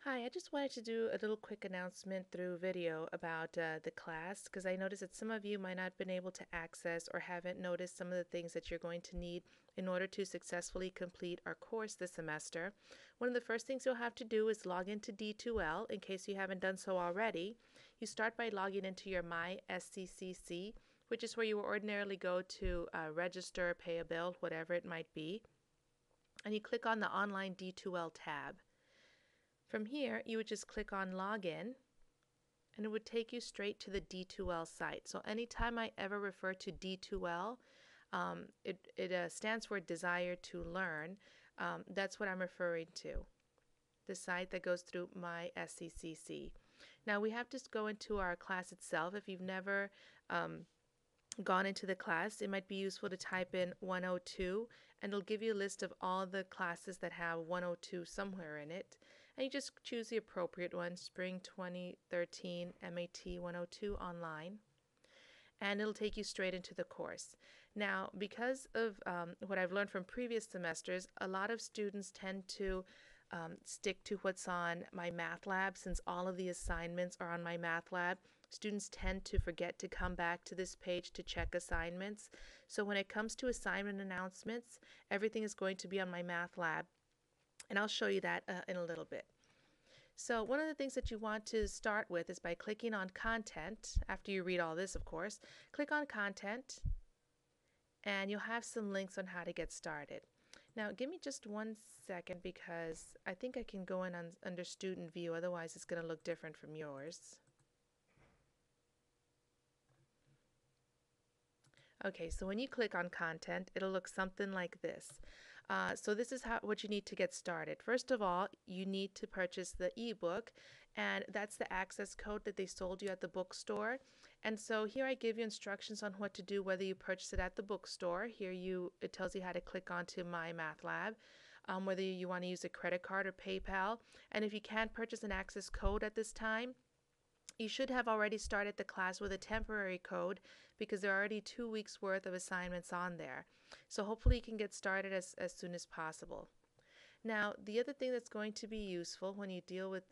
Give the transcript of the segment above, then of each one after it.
Hi, I just wanted to do a little quick announcement through video about the class because I noticed that some of you might not have been able to access or haven't noticed some of the things that you're going to need in order to successfully complete our course this semester. One of the first things you'll have to do is log into D2L in case you haven't done so already. You start by logging into your My SCCC, which is where you will ordinarily go to register, pay a bill, whatever it might be, and you click on the Online D2L tab. From here, you would just click on Login, and it would take you straight to the D2L site. So anytime I ever refer to D2L, it stands for Desire to Learn. That's what I'm referring to, the site that goes through My SCCC. Now we have to go into our class itself. If you've never gone into the class, it might be useful to type in 102 and it'll give you a list of all the classes that have 102 somewhere in it, and you just choose the appropriate one, Spring 2013 MAT102 Online, and it'll take you straight into the course. Now, because of what I've learned from previous semesters, a lot of students tend to stick to what's on my math lab. Since all of the assignments are on my math lab, students tend to forget to come back to this page to check assignments. So when it comes to assignment announcements, everything is going to be on my math lab, and I'll show you that in a little bit. So one of the things that you want to start with is by clicking on Content. After you read all this, of course, click on Content, and you'll have some links on how to get started. Now, give me just 1 second because I think I can go in under Student View, otherwise it's going to look different from yours. Okay, so when you click on Content, it'll look something like this. So this is what you need to get started. First of all, you need to purchase the ebook, and that's the access code that they sold you at the bookstore. And so here I give you instructions on what to do, whether you purchase it at the bookstore. Here it tells you how to click onto My Math Lab, whether you want to use a credit card or PayPal. And if you can't purchase an access code at this time, you should have already started the class with a temporary code because there are already 2 weeks worth of assignments on there. So hopefully you can get started as soon as possible. Now, the other thing that's going to be useful when you deal with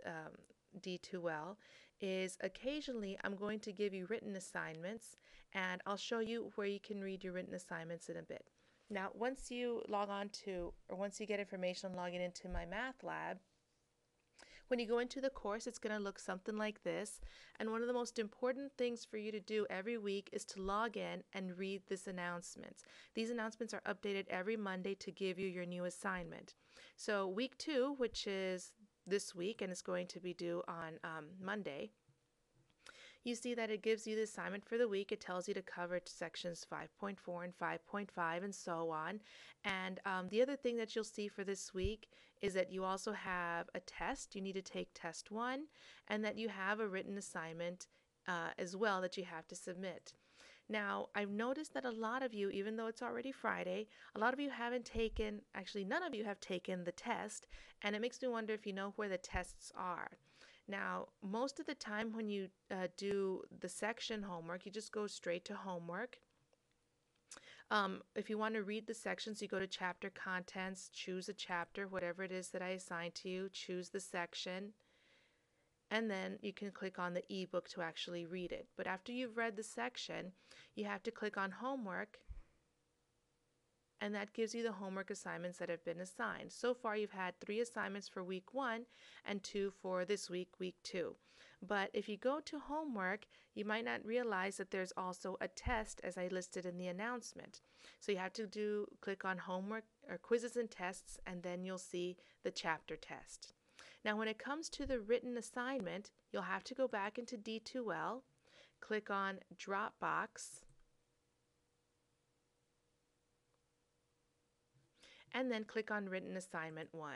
D2L is occasionally I'm going to give you written assignments, and I'll show you where you can read your written assignments in a bit. Now, once you once you get information on logging into My Math Lab, when you go into the course, it's going to look something like this. And one of the most important things for you to do every week is to log in and read these announcements. These announcements are updated every Monday to give you your new assignment. So week 2, which is this week and is going to be due on Monday, you see that it gives you the assignment for the week. It tells you to cover sections 5.4 and 5.5 and so on. And the other thing that you'll see for this week is that you also have a test. You need to take test 1, and that you have a written assignment as well that you have to submit. Now, I've noticed that a lot of you, even though it's already Friday, a lot of you haven't taken, actually none of you have taken the test, and it makes me wonder if you know where the tests are. Now, most of the time when you do the section homework, you just go straight to homework. If you want to read the sections, you go to chapter contents, choose a chapter, whatever it is that I assigned to you, choose the section, and then you can click on the ebook to actually read it. But after you've read the section, you have to click on homework, and that gives you the homework assignments that have been assigned. So far, you've had 3 assignments for week 1 and 2 for this week, week 2. But if you go to homework, you might not realize that there's also a test as I listed in the announcement. So you have to click on homework or quizzes and tests, and then you'll see the chapter test. Now, when it comes to the written assignment, you'll have to go back into D2L, click on Dropbox, and then click on Written Assignment 1.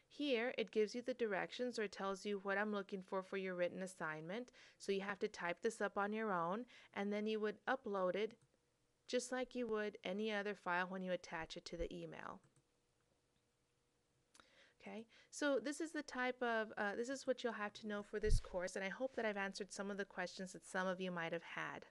Here, it gives you the directions, or it tells you what I'm looking for your written assignment. So you have to type this up on your own, and then you would upload it just like you would any other file when you attach it to the email. Okay, so this is the type of, this is what you'll have to know for this course, and I hope that I've answered some of the questions that some of you might have had.